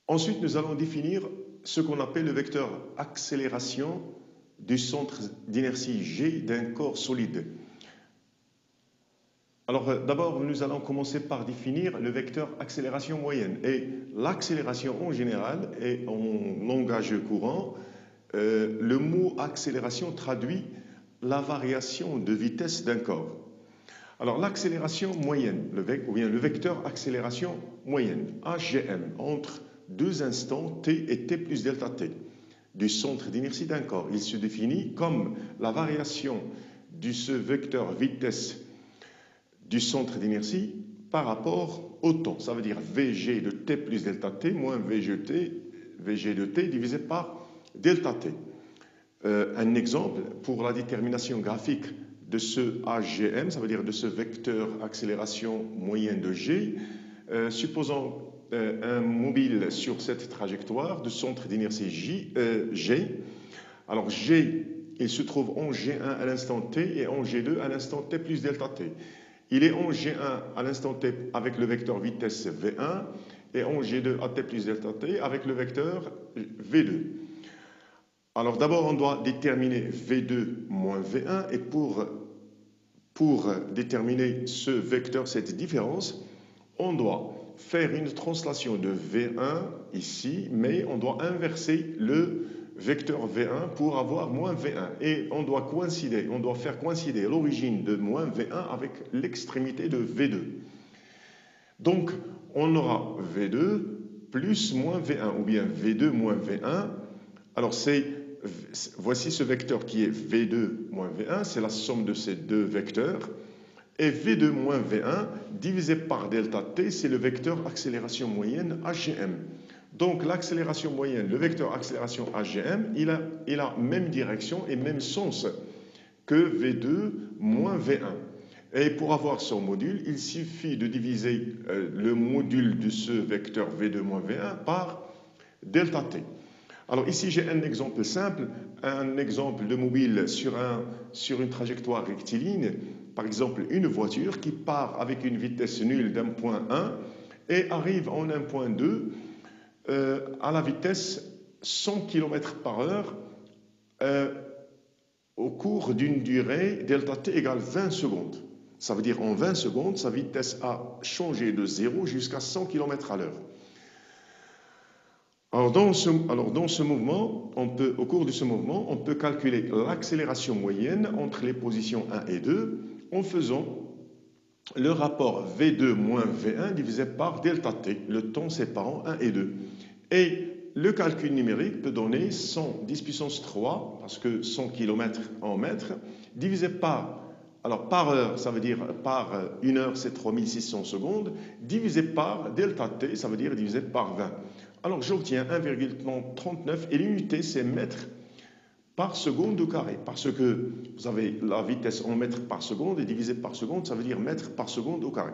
Ensuite, nous allons définir ce qu'on appelle le vecteur accélération du centre d'inertie G d'un corps solide. Alors, d'abord, nous allons commencer par définir le vecteur accélération moyenne. Et l'accélération en général et en langage courant, le mot accélération traduit la variation de vitesse d'un corps. Alors, l'accélération moyenne, ou bien le vecteur accélération moyenne, HGM, entre deux instants t et t plus delta t, du centre d'inertie d'un corps. Il se définit comme la variation de ce vecteur vitesse du centre d'inertie par rapport au temps. Ça veut dire Vg de t plus delta t moins Vg de t divisé par delta t. Un exemple pour la détermination graphique de ce HGM, ça veut dire de ce vecteur accélération moyenne de G, supposons un mobile sur cette trajectoire de centre d'inertie G. Alors G, il se trouve en G1 à l'instant t et en G2 à l'instant t plus delta t. Il est en G1 à l'instant t avec le vecteur vitesse V1 et en G2 à t plus delta t avec le vecteur V2. Alors d'abord, on doit déterminer V2 moins V1 et pour déterminer ce vecteur, cette différence, on doit faire une translation de V1 ici, mais on doit inverser le vecteur V1 pour avoir moins V1. Et on doit faire coïncider l'origine de moins V1 avec l'extrémité de V2. Donc, on aura V2 plus moins V1, ou bien V2 moins V1. Alors, voici ce vecteur qui est V2 moins V1, c'est la somme de ces deux vecteurs. Et V2 moins V1 divisé par delta t, c'est le vecteur accélération moyenne HGM. Donc l'accélération moyenne, le vecteur accélération HGM, il a même direction et même sens que V2 moins V1. Et pour avoir son module, il suffit de diviser le module de ce vecteur V2 moins V1 par delta t. Alors ici, j'ai un exemple simple, un exemple de mobile sur une trajectoire rectiligne. Par exemple, une voiture qui part avec une vitesse nulle d'un point 1 et arrive en un point 2 à la vitesse 100 km par heure au cours d'une durée delta t égale 20 secondes. Ça veut dire en 20 secondes, sa vitesse a changé de 0 jusqu'à 100 km à l'heure. Alors dans ce mouvement, au cours de ce mouvement, on peut calculer l'accélération moyenne entre les positions 1 et 2 en faisant le rapport V2 moins V1 divisé par delta t, le temps séparant 1 et 2. Et le calcul numérique peut donner 100 10 puissance 3, parce que 100 km en mètres, divisé par heure, ça veut dire par une heure, c'est 3600 secondes, divisé par delta t, ça veut dire divisé par 20. Alors j'obtiens 1,39 et l'unité c'est mètres par seconde au carré, parce que vous avez la vitesse en mètres par seconde et divisé par seconde, ça veut dire mètres par seconde au carré.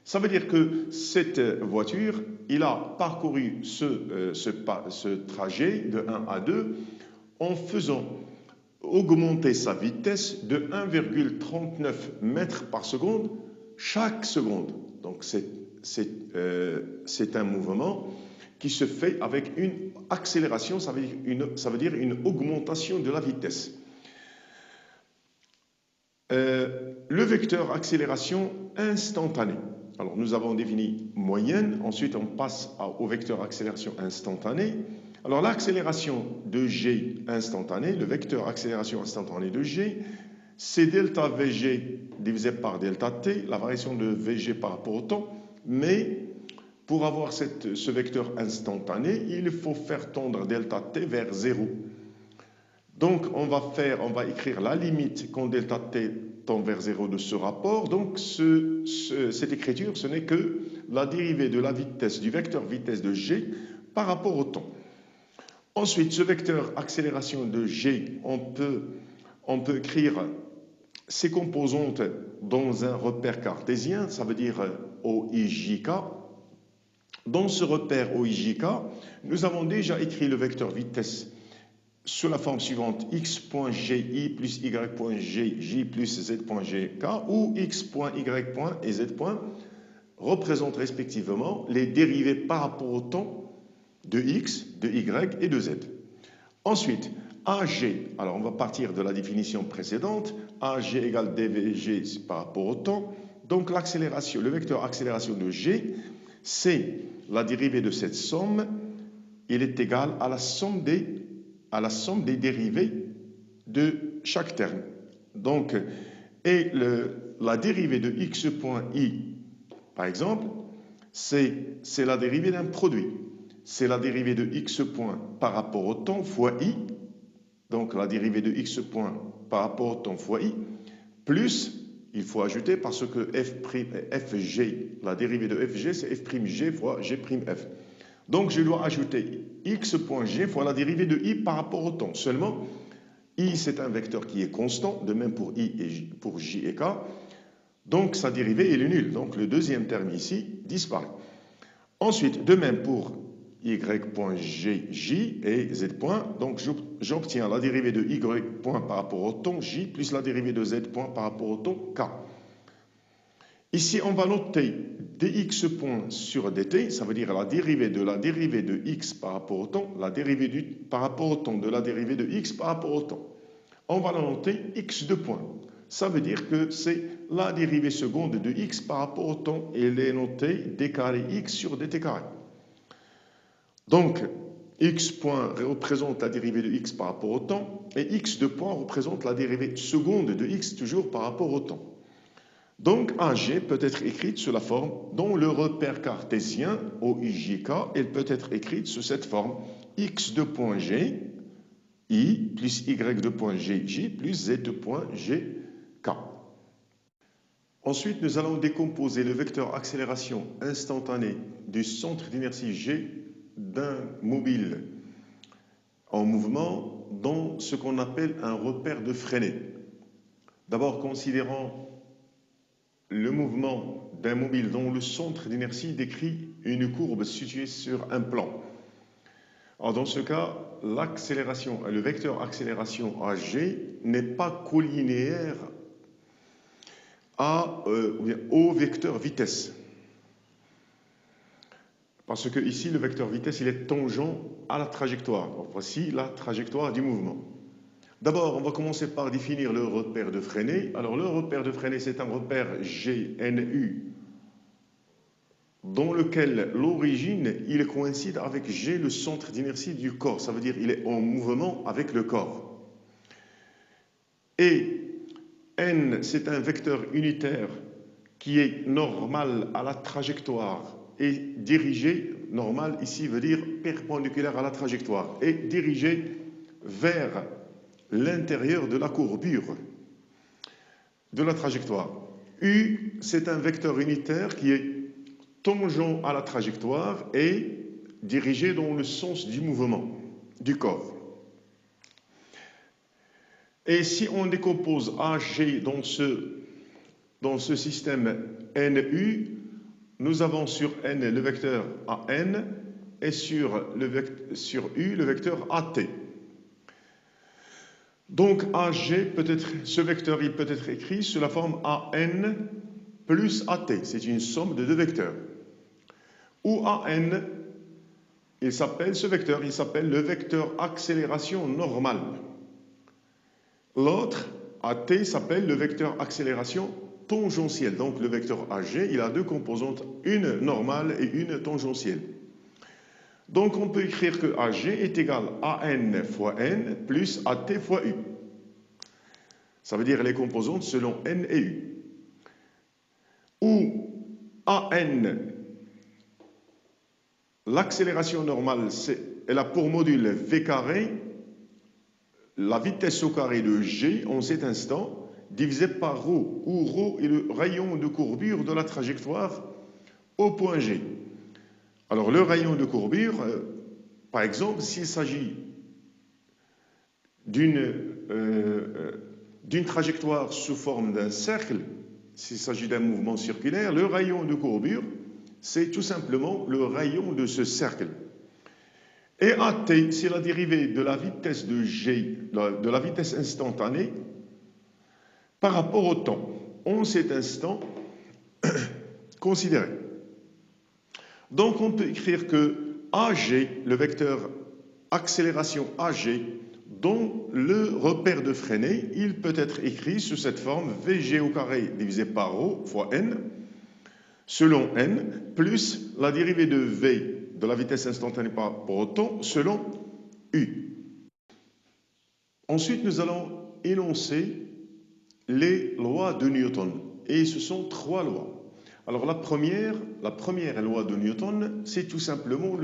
Ça veut dire que cette voiture, il a parcouru ce trajet de 1 à 2 en faisant augmenter sa vitesse de 1,39 mètres par seconde chaque seconde. Donc c'est un mouvement qui se fait avec une accélération, ça veut dire une augmentation de la vitesse. Le vecteur accélération instantanée. Alors nous avons défini moyenne, ensuite on passe au vecteur accélération instantanée. Alors l'accélération de G instantanée, le vecteur accélération instantanée de G, c'est delta Vg divisé par delta t, la variation de Vg par rapport au temps, mais pour avoir ce vecteur instantané, il faut faire tendre delta t vers 0. Donc on va écrire la limite quand delta t tend vers 0 de ce rapport. Donc cette écriture, ce n'est que la dérivée de la vitesse, du vecteur vitesse de G par rapport au temps. Ensuite, ce vecteur accélération de G, on peut écrire ses composantes dans un repère cartésien, ça veut dire OIJK. Dans ce repère OIJK, nous avons déjà écrit le vecteur vitesse sous la forme suivante: x.gi plus y.g, j plus z.gk, où x.y. et z. représentent respectivement les dérivées par rapport au temps de x, de y et de z. Ensuite, AG, alors on va partir de la définition précédente, AG égale dvg par rapport au temps. Donc l'accélération, le vecteur accélération de g, c'est la dérivée de cette somme, il est égal à la somme des dérivées de chaque terme. Donc, et la dérivée de x point i, par exemple, c'est la dérivée d'un produit. C'est la dérivée de x point par rapport au temps fois i, donc la dérivée de x point par rapport au temps fois i, plus, il faut ajouter parce que fg, la dérivée de fg, c'est f'g fois g'f. Donc je dois ajouter x point g fois la dérivée de i par rapport au temps. Seulement, i c'est un vecteur qui est constant, de même pour i et pour j et k. Donc sa dérivée elle est nulle. Donc le deuxième terme ici disparaît. Ensuite, de même pour y point g, j et z point. Donc j'obtiens la dérivée de y point par rapport au temps j plus la dérivée de z point par rapport au temps k. Ici, on va noter dx point sur dt, ça veut dire la dérivée de x par rapport au temps, la dérivée par rapport au temps de la dérivée de x par rapport au temps. On va la noter x2 point. Ça veut dire que c'est la dérivée seconde de x par rapport au temps. Elle est notée d carré x sur dt carré. Donc, x point représente la dérivée de x par rapport au temps et x2 point représente la dérivée seconde de x toujours par rapport au temps. Donc, AG peut être écrite sous la forme dont le repère cartésien OIJK, elle peut être écrite sous cette forme x2 point g i plus y2 point gj plus z2 point gk. Ensuite, nous allons décomposer le vecteur accélération instantanée du centre d'inertie g d'un mobile en mouvement dans ce qu'on appelle un repère de freinée. D'abord, considérons le mouvement d'un mobile dont le centre d'inertie décrit une courbe située sur un plan. Alors dans ce cas, l'accélération, le vecteur accélération AG n'est pas collinéaire au vecteur vitesse. Parce que ici, le vecteur vitesse, il est tangent à la trajectoire. Alors, voici la trajectoire du mouvement. D'abord, on va commencer par définir le repère de freinée. Alors, le repère de freinée, c'est un repère GNU dans lequel l'origine, il coïncide avec G, le centre d'inertie du corps. Ça veut dire qu'il est en mouvement avec le corps. Et N, c'est un vecteur unitaire qui est normal à la trajectoire et dirigé, normal ici veut dire perpendiculaire à la trajectoire, et dirigé vers l'intérieur de la courbure de la trajectoire. U, c'est un vecteur unitaire qui est tangent à la trajectoire et dirigé dans le sens du mouvement du corps. Et si on décompose AG dans ce système NU, nous avons sur N le vecteur AN et sur U le vecteur AT. Donc AG ce vecteur il peut être écrit sous la forme AN plus AT. C'est une somme de deux vecteurs. Où AN, ce vecteur, il s'appelle le vecteur accélération normale. L'autre, AT, s'appelle le vecteur accélération tangentielle. Donc le vecteur AG, il a deux composantes, une normale et une tangentielle. Donc on peut écrire que AG est égal à AN fois N plus AT fois U. Ça veut dire les composantes selon N et U. Où AN, l'accélération normale, elle a pour module V carré, la vitesse au carré de G en cet instant, divisé par ρ, où ρ est le rayon de courbure de la trajectoire au point G. Alors le rayon de courbure, par exemple, s'il s'agit d'une trajectoire sous forme d'un cercle, s'il s'agit d'un mouvement circulaire, le rayon de courbure, c'est tout simplement le rayon de ce cercle. Et AT, c'est la dérivée de la vitesse de G, de la vitesse instantanée, par rapport au temps, en cet instant considéré. Donc on peut écrire que AG, le vecteur accélération AG, dont le repère de freinée, il peut être écrit sous cette forme VG au carré divisé par ρ fois n, selon n, plus la dérivée de V, de la vitesse instantanée par rapport au temps, selon U. Ensuite, nous allons énoncer les lois de Newton. Et ce sont 3 lois. Alors la première loi de Newton, c'est tout simplement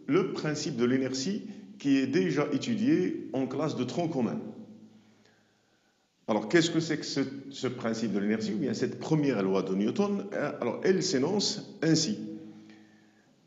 le principe de l'inertie qui est déjà étudié en classe de tronc commun. Alors qu'est-ce que c'est que ce principe de l'inertie? Ou bien cette première loi de Newton, alors elle s'énonce ainsi.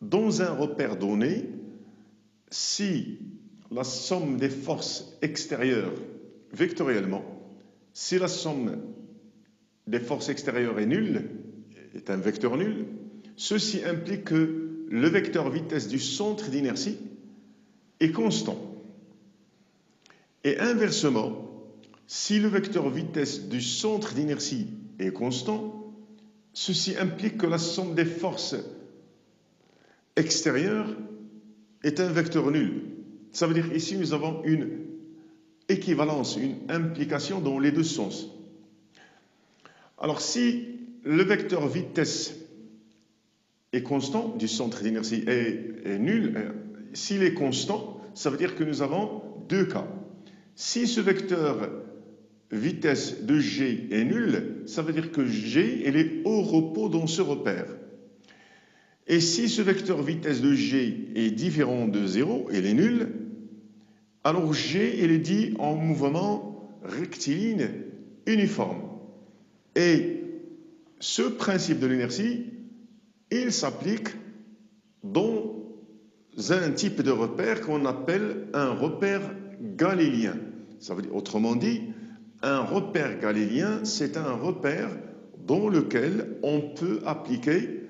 Dans un repère donné, si la somme des forces extérieures vectoriellement, si la somme des forces extérieures est nulle, est un vecteur nul, ceci implique que le vecteur vitesse du centre d'inertie est constant. Et inversement, si le vecteur vitesse du centre d'inertie est constant, ceci implique que la somme des forces extérieures est un vecteur nul. Ça veut dire ici nous avons une équivalence, une implication dans les deux sens. Alors si le vecteur vitesse est constant du centre d'inertie est nul, s'il est constant, ça veut dire que nous avons deux cas. Si ce vecteur vitesse de G est nul, ça veut dire que G elle est au repos dans ce repère. Et si ce vecteur vitesse de G est différent de 0, elle est nulle, alors G elle est dit en mouvement rectiligne uniforme. Et ce principe de l'inertie, il s'applique dans un type de repère qu'on appelle un repère galiléen. Ça veut dire, autrement dit, un repère galiléen, c'est un repère dans lequel on peut appliquer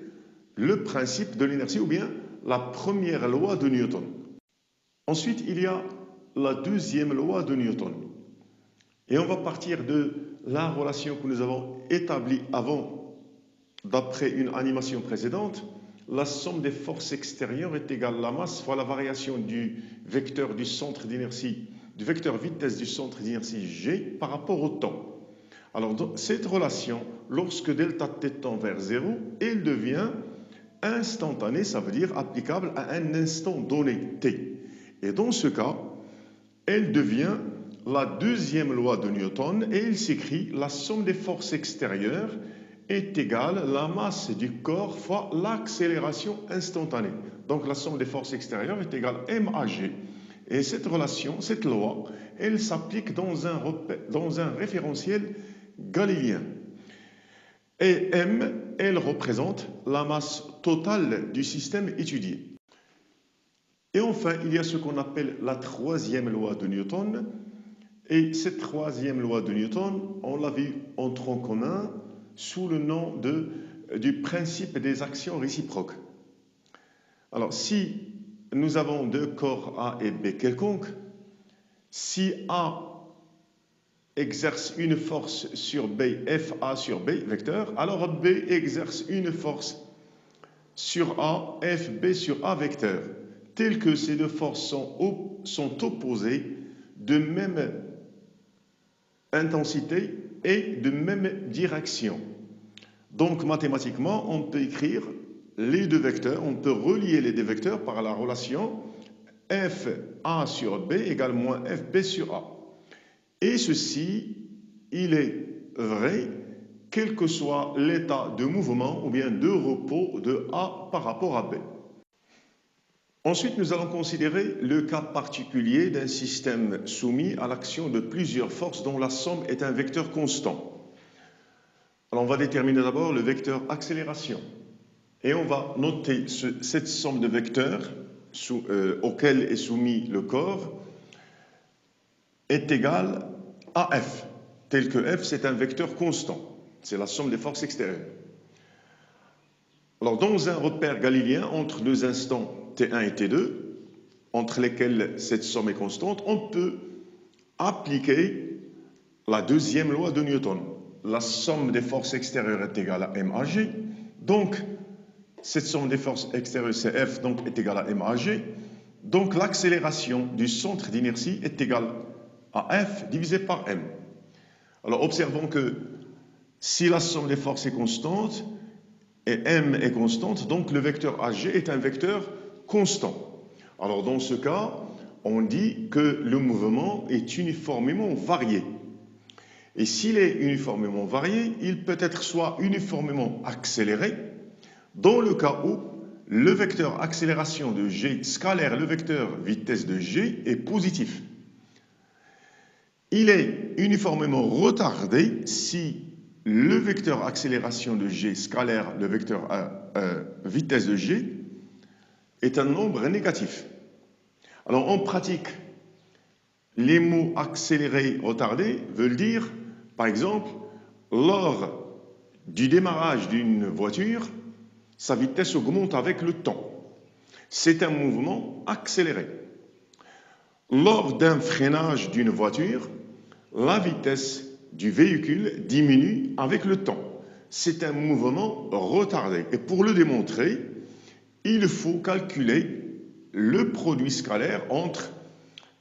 le principe de l'inertie ou bien la première loi de Newton. Ensuite, il y a la deuxième loi de Newton. Et on va partir de la relation que nous avons établie avant, d'après une animation précédente. La somme des forces extérieures est égale à la masse fois la variation du vecteur du centre d'inertie, du vecteur vitesse du centre d'inertie G par rapport au temps. Alors, cette relation, lorsque delta t tend vers 0, elle devient instantanée, ça veut dire applicable à un instant donné t. Et dans ce cas, elle devient la deuxième loi de Newton et il s'écrit la somme des forces extérieures est égale à la masse du corps fois l'accélération instantanée. Donc la somme des forces extérieures est égale à MAG. Et cette relation, cette loi, elle s'applique dans un référentiel galiléen. Et M, elle représente la masse totale du système étudié. Et enfin, il y a ce qu'on appelle la troisième loi de Newton. Et cette troisième loi de Newton, on l'a vue en tronc commun sous le nom du principe des actions réciproques. Alors, si nous avons deux corps A et B quelconques, si A exerce une force sur B, FA sur B, vecteur, alors B exerce une force sur A, FB sur A, vecteur, tel que ces deux forces sont opposées de même intensité et de même direction. Donc mathématiquement, on peut écrire les deux vecteurs, on peut relier les deux vecteurs par la relation FA sur B égale moins FB sur A. Et ceci, il est vrai quel que soit l'état de mouvement ou bien de repos de A par rapport à B. Ensuite, nous allons considérer le cas particulier d'un système soumis à l'action de plusieurs forces dont la somme est un vecteur constant. Alors, on va déterminer d'abord le vecteur accélération. Et on va noter cette somme de vecteurs auquel est soumis le corps est égale à F, tel que F, c'est un vecteur constant. C'est la somme des forces extérieures. Alors, dans un repère galiléen, entre deux instants T1 et T2, entre lesquels cette somme est constante, on peut appliquer la deuxième loi de Newton. La somme des forces extérieures est égale à MAG. Donc, Cette somme des forces extérieures, c'est F, donc est égale à MAG. Donc l'accélération du centre d'inertie est égale à F divisé par M. Alors observons que si la somme des forces est constante et M est constante, donc le vecteur AG est un vecteur constant. Alors dans ce cas, on dit que le mouvement est uniformément varié. Et s'il est uniformément varié, il peut être soit uniformément accéléré, dans le cas où le vecteur accélération de G scalaire le vecteur vitesse de G est positif. Il est uniformément retardé si le vecteur accélération de G scalaire le vecteur vitesse de G est un nombre négatif. Alors en pratique, les mots accéléré, retardé veulent dire, par exemple, lors du démarrage d'une voiture, sa vitesse augmente avec le temps. C'est un mouvement accéléré. Lors d'un freinage d'une voiture, la vitesse du véhicule diminue avec le temps. C'est un mouvement retardé. Et pour le démontrer, il faut calculer le produit scalaire entre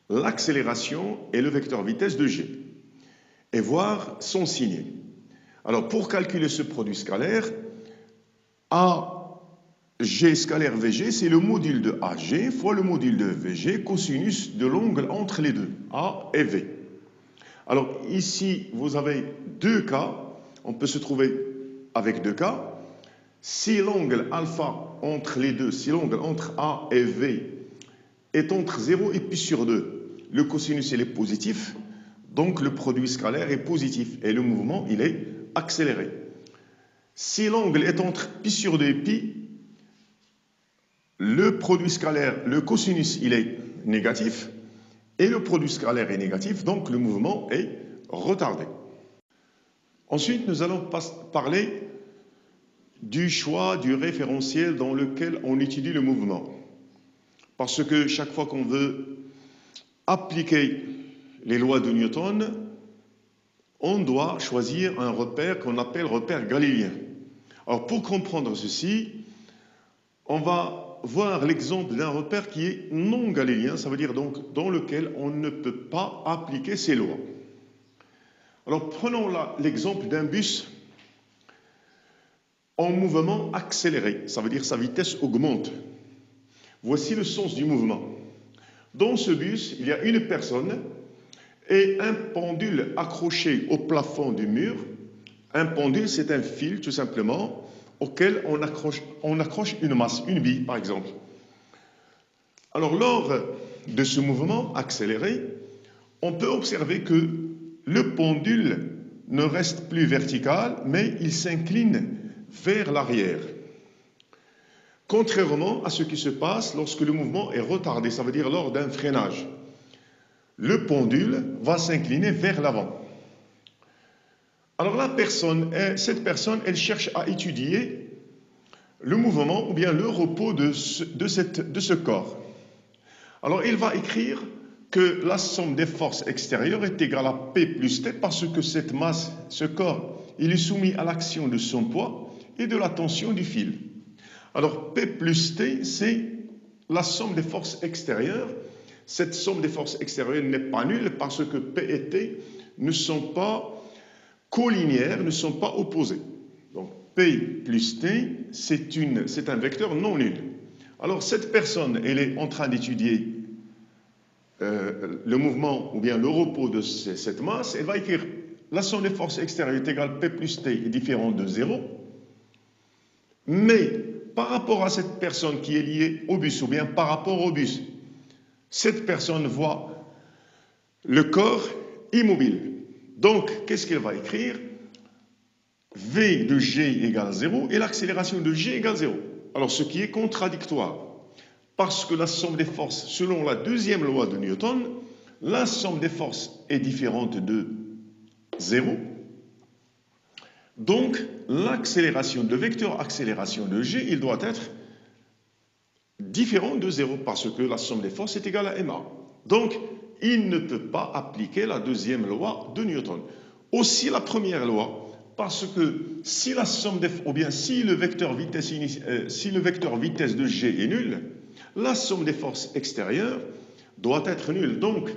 l'accélération et le vecteur vitesse de G et voir son signe. Alors pour calculer ce produit scalaire, AG scalaire VG, c'est le module de AG fois le module de VG, cosinus de l'angle entre les deux, A et V. Alors ici, vous avez deux cas, on peut se trouver avec deux cas. Si l'angle alpha entre les deux, si l'angle entre A et V est entre 0 et pi sur 2, le cosinus il est positif, donc le produit scalaire est positif et le mouvement il est accéléré. Si l'angle est entre pi sur 2 et pi, le produit scalaire, le cosinus il est négatif et le produit scalaire est négatif, donc le mouvement est retardé. Ensuite, nous allons parler du choix du référentiel dans lequel on étudie le mouvement. Parce que chaque fois qu'on veut appliquer les lois de Newton, on doit choisir un repère qu'on appelle repère galiléen. Alors pour comprendre ceci, on va voir l'exemple d'un repère qui est non galiléen, ça veut dire donc dans lequel on ne peut pas appliquer ces lois. Alors prenons l'exemple d'un bus en mouvement accéléré, ça veut dire sa vitesse augmente. Voici le sens du mouvement. Dans ce bus, il y a une personne et un pendule accroché au plafond du mur. Un pendule, c'est un fil, tout simplement, auquel on accroche une masse, une bille, par exemple. Alors, lors de ce mouvement accéléré, on peut observer que le pendule ne reste plus vertical, mais il s'incline vers l'arrière. Contrairement à ce qui se passe lorsque le mouvement est retardé, ça veut dire lors d'un freinage. Le pendule va s'incliner vers l'avant. Alors cette personne, elle cherche à étudier le mouvement ou bien le repos de ce corps. Alors il va écrire que la somme des forces extérieures est égale à P plus T parce que cette masse, ce corps, il est soumis à l'action de son poids et de la tension du fil. Alors P plus T, c'est la somme des forces extérieures. Cette somme des forces extérieures n'est pas nulle parce que P et T ne sont pas collinéaires, ne sont pas opposés. Donc P plus T, c'est un vecteur non nul. Alors cette personne, elle est en train d'étudier le mouvement ou bien le repos de cette masse. Elle va écrire la somme des forces extérieures est égale P plus T est différente de 0. Mais par rapport à cette personne qui est liée au bus ou bien par rapport au bus, cette personne voit le corps immobile. Donc, qu'est-ce qu'elle va écrire? V de G égale 0 et l'accélération de G égale 0. Alors, ce qui est contradictoire, parce que la somme des forces, selon la deuxième loi de Newton, la somme des forces est différente de 0. Donc, l'accélération, le vecteur accélération de G, il doit être différent de 0 parce que la somme des forces est égale à ma. Donc, il ne peut pas appliquer la deuxième loi de Newton. Aussi la première loi, Parce que si la somme ou bien si le vecteur vitesse, de G est nul, la somme des forces extérieures doit être nulle. Donc,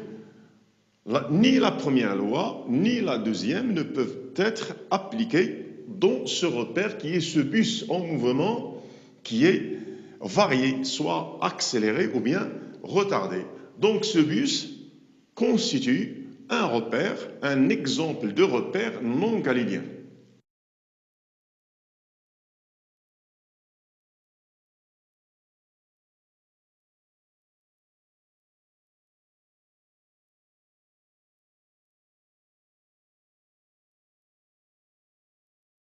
ni la première loi, ni la deuxième ne peuvent être appliquées dans ce repère qui est ce bus en mouvement qui est varié, soit accéléré ou bien retardé. Donc, ce bus constitue un repère, un exemple de repère non galiléen.